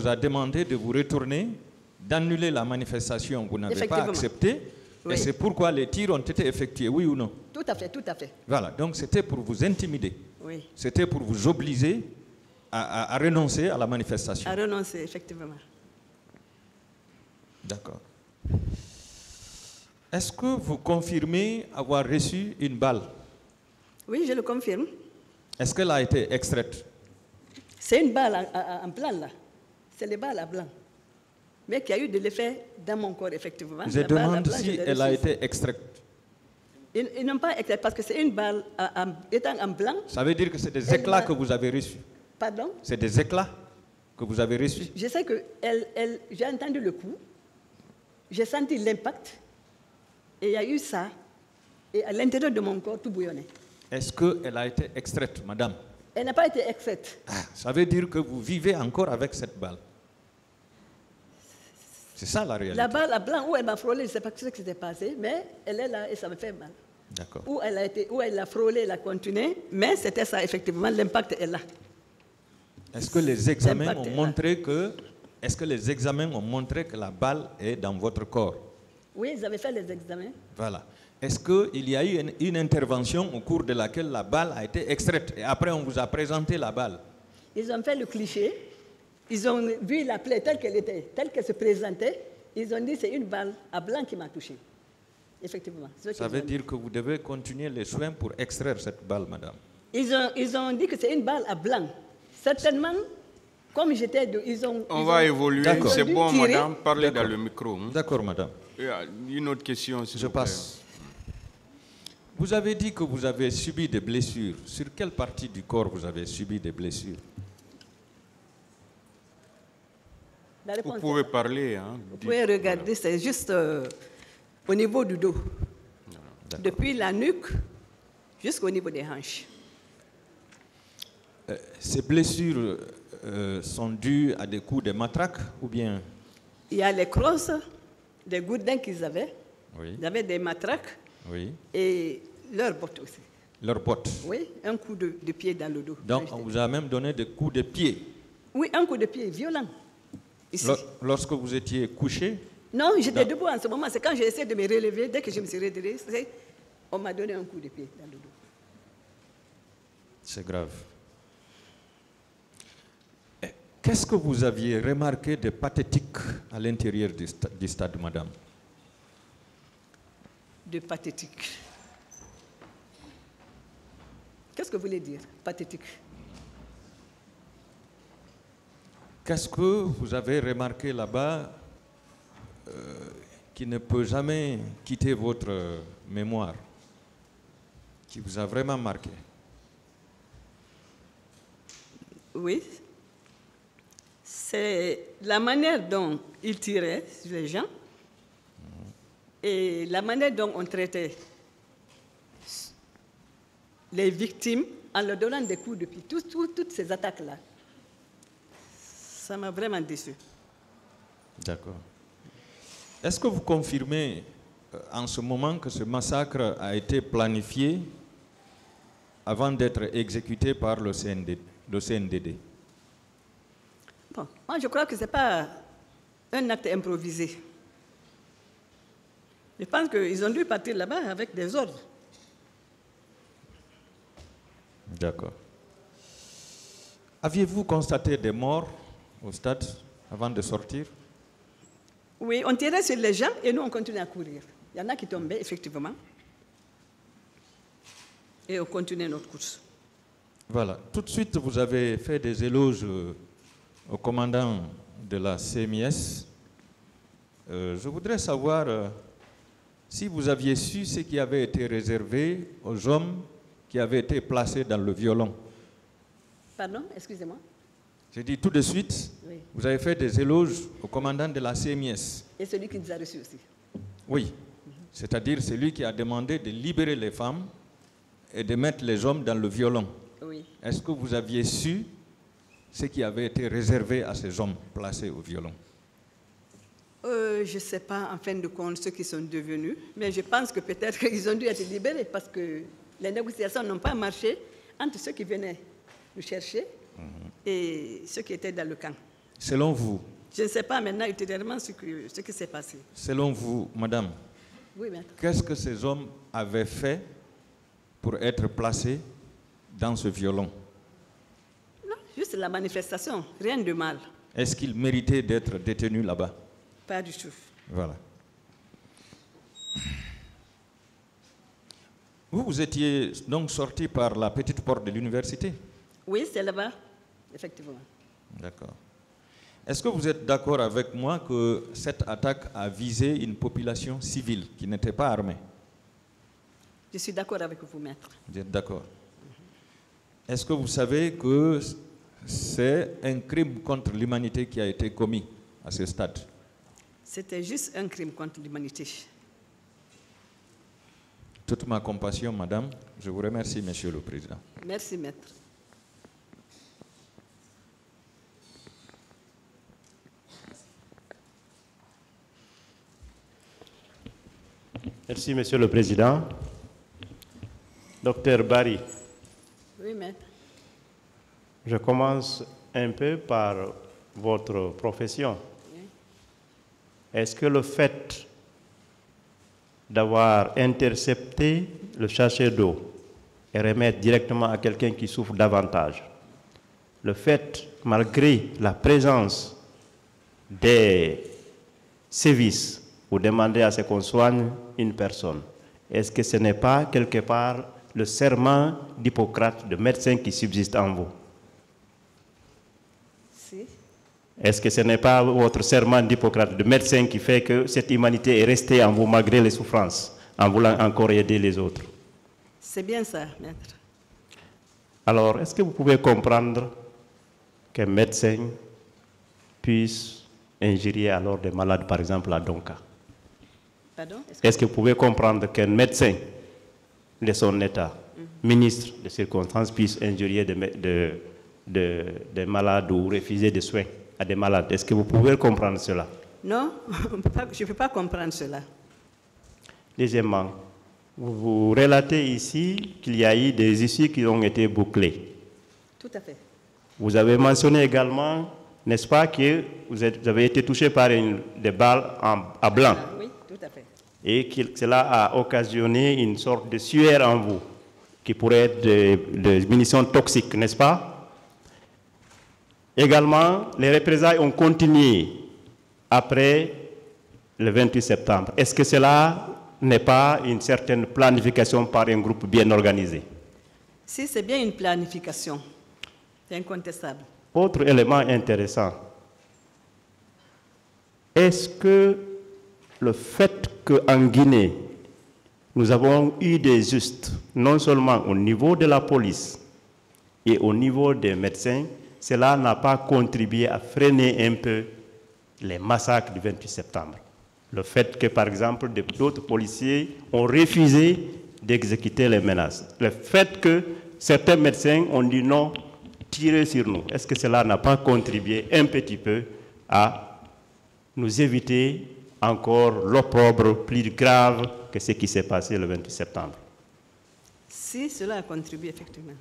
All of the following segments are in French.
vous a demandé de vous retourner, d'annuler la manifestation. Vous n'avez pas accepté. Oui. Et c'est pourquoi les tirs ont été effectués, oui ou non? Tout à fait, tout à fait. Voilà, donc c'était pour vous intimider. Oui. C'était pour vous obliger à renoncer à la manifestation. À renoncer, effectivement. D'accord. Est-ce que vous confirmez avoir reçu une balle? Oui, je le confirme. Est-ce qu'elle a été extraite? C'est une balle en blanc, là. C'est les balles à blanc. Mais qui a eu de l'effet dans mon corps, effectivement. Je demande si elle a été extraite. Ils n'ont pas extrait parce que c'est une balle étant en blanc. Ça veut dire que c'est des éclats que vous avez reçus? Pardon? C'est des éclats que vous avez reçus? Je sais que j'ai entendu le coup, j'ai senti l'impact, et il y a eu ça, et à l'intérieur de mon corps, tout bouillonnait. Est-ce qu'elle a été extraite, madame? Elle n'a pas été extraite. Ah, ça veut dire que vous vivez encore avec cette balle. C'est ça la réalité. La balle à blanc, où elle m'a frôlé, je ne sais pas ce qui s'est passé, mais elle est là et ça me fait mal. D'accord. Où elle a frôlé, elle a continué, mais c'était ça, effectivement, l'impact est là. Est-ce que les examens ont montré que, la balle est dans votre corps? Oui, ils avaient fait les examens. Voilà. Est-ce qu'il y a eu une intervention au cours de laquelle la balle a été extraite et après on vous a présenté la balle? Ils ont fait le cliché, ils ont vu la plaie telle qu'elle était, telle qu'elle se présentait, ils ont dit c'est une balle à blanc qui m'a touché. Effectivement. Ça veut dire que vous devez continuer les soins pour extraire cette balle, madame. Ils ont dit que c'est une balle à blanc. Certainement, comme j'étais... On va évoluer. C'est bon, madame, parlez dans le micro. D'accord, madame. Une autre question, s'il vous plaît. Je passe. Vous avez dit que vous avez subi des blessures. Sur quelle partie du corps vous avez subi des blessures? Vous pouvez parler. Hein, vous pouvez regarder, c'est juste au niveau du dos. Depuis la nuque jusqu'au niveau des hanches. Ces blessures sont dues à des coups de matraque ou bien? Il y a les crosses, des gourdins qu'ils avaient. Oui. Ils avaient des matraques. Oui. Et leurs bottes aussi. Leurs bottes? Oui, un coup de pied dans le dos. Donc on vous a même donné des coups de pied? Oui, un coup de pied violent. Ici. Lorsque vous étiez couché? Non, j'étais debout en ce moment. C'est quand j'ai essayé de me relever, dès que je me suis redressée, on m'a donné un coup de pied dans le dos. C'est grave. Qu'est-ce que vous aviez remarqué de pathétique à l'intérieur du stade, madame? De pathétique. Qu'est-ce que vous voulez dire, pathétique? Qu'est-ce que vous avez remarqué là-bas qui ne peut jamais quitter votre mémoire, qui vous a vraiment marqué? Oui. C'est la manière dont ils tiraient sur les gens et la manière dont on traitait les victimes en leur donnant des coups de pied. Toutes ces attaques-là, ça m'a vraiment déçu. D'accord. Est-ce que vous confirmez en ce moment que ce massacre a été planifié avant d'être exécuté par le CNDD? Bon, moi, je crois que ce n'est pas un acte improvisé. Je pense qu'ils ont dû partir là-bas avec des ordres. D'accord. Aviez-vous constaté des morts au stade avant de sortir? Oui, on tirait sur les gens et nous, on continuait à courir. Il y en a qui tombaient, effectivement. Et on continuait notre course. Voilà. Tout de suite, vous avez fait des éloges au commandant de la CMIS. Je voudrais savoir si vous aviez su ce qui avait été réservé aux hommes qui avaient été placés dans le violon. Pardon, excusez-moi. J'ai dit tout de suite, oui. Vous avez fait des éloges au commandant de la CMIS. Et celui qui nous a reçus aussi. Oui, c'est-à-dire celui qui a demandé de libérer les femmes et de mettre les hommes dans le violon. Oui. Est-ce que vous aviez su ce qui avait été réservé à ces hommes placés au violon? Je ne sais pas, en fin de compte, ceux qui sont devenus, mais je pense que peut-être qu'ils ont dû être libérés parce que les négociations n'ont pas marché entre ceux qui venaient nous chercher et ceux qui étaient dans le camp. Selon vous? Je ne sais pas maintenant ultérieurement ce qui s'est passé. Selon vous, madame, oui, maître. Qu'est-ce que ces hommes avaient fait pour être placés dans ce violon? Non, juste la manifestation, rien de mal. Est-ce qu'ils méritaient d'être détenus là-bas? Pas du tout. Voilà. Vous étiez donc sorti par la petite porte de l'université? Oui, c'est là-bas, effectivement. D'accord. Est-ce que vous êtes d'accord avec moi que cette attaque a visé une population civile qui n'était pas armée? Je suis d'accord avec vous, maître. Vous êtes d'accord? Est-ce que vous savez que c'est un crime contre l'humanité qui a été commis à ce stade? C'était juste un crime contre l'humanité. Toute ma compassion, madame. Je vous remercie, monsieur le président. Merci, maître. Merci, monsieur le président. Docteur Barry. Oui, maître. Je commence un peu par votre profession. Oui. Est-ce que le fait d'avoir intercepté le sachet d'eau et remettre directement à quelqu'un qui souffre davantage, le fait, malgré la présence des sévices, vous demandez à ce qu'on soigne une personne, est-ce que ce n'est pas quelque part le serment d'Hippocrate, de médecin qui subsiste en vous? Si. Est-ce que ce n'est pas votre serment d'Hippocrate, de médecin, qui fait que cette humanité est restée en vous malgré les souffrances, en voulant encore aider les autres? C'est bien ça, maître. Alors, est-ce que vous pouvez comprendre qu'un médecin puisse injurier alors des malades, par exemple à Donka? Pardon? Est-ce que vous pouvez comprendre qu'un médecin de son état, ministre de circonstances, puisse injurier des malades ou refuser des soins à des malades? Est-ce que vous pouvez comprendre cela? Non, je ne peux pas comprendre cela. Deuxièmement, vous relatez ici qu'il y a eu des issues qui ont été bouclées. Tout à fait. Vous avez mentionné également, n'est-ce pas, que vous avez été touché par des balles à blanc. Oui, tout à fait. Et que cela a occasionné une sorte de sueur en vous, qui pourrait être des munitions toxiques, n'est-ce pas? Également, les représailles ont continué après le 28 septembre. Est-ce que cela n'est pas une certaine planification par un groupe bien organisé? Si, c'est bien une planification. C'est incontestable. Autre élément intéressant. Est-ce que le fait qu'en Guinée, nous avons eu des justes, non seulement au niveau de la police et au niveau des médecins, cela n'a pas contribué à freiner un peu les massacres du 28 septembre? Le fait que, par exemple, d'autres policiers ont refusé d'exécuter les menaces. Le fait que certains médecins ont dit non, tirez sur nous. Est-ce que cela n'a pas contribué un petit peu à nous éviter encore l'opprobre plus grave que ce qui s'est passé le 28 septembre? Si, cela a contribué, effectivement.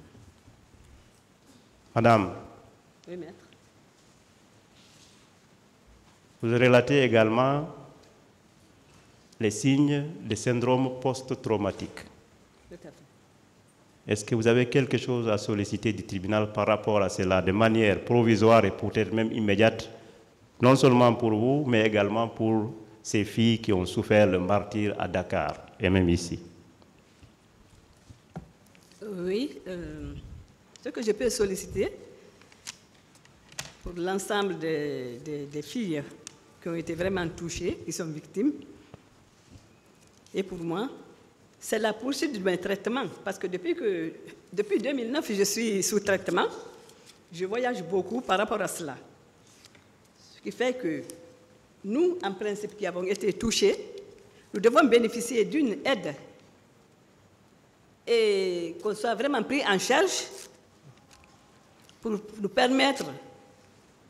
Madame, oui, maître. vous relatez également les signes de syndrome post-traumatique. Tout à fait. Est-ce que vous avez quelque chose à solliciter du tribunal par rapport à cela, de manière provisoire et peut-être même immédiate, non seulement pour vous, mais également pour ces filles qui ont souffert le martyre à Dakar et même ici? Oui, ce que je peux solliciter pour l'ensemble des filles qui ont été vraiment touchées, qui sont victimes, et pour moi, c'est la poursuite de mes traitements. Parce que depuis 2009, je suis sous traitement. Je voyage beaucoup par rapport à cela. Ce qui fait que nous, en principe, qui avons été touchés, nous devons bénéficier d'une aide et qu'on soit vraiment pris en charge pour nous permettre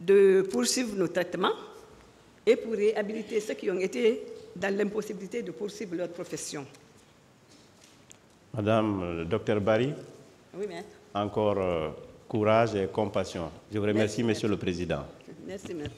de poursuivre nos traitements et pour réhabiliter ceux qui ont été dans l'impossibilité de poursuivre leur profession. Madame le docteur Barry, oui, maître. encore courage et compassion. Je vous remercie, Merci, Monsieur le Président. Merci, maître.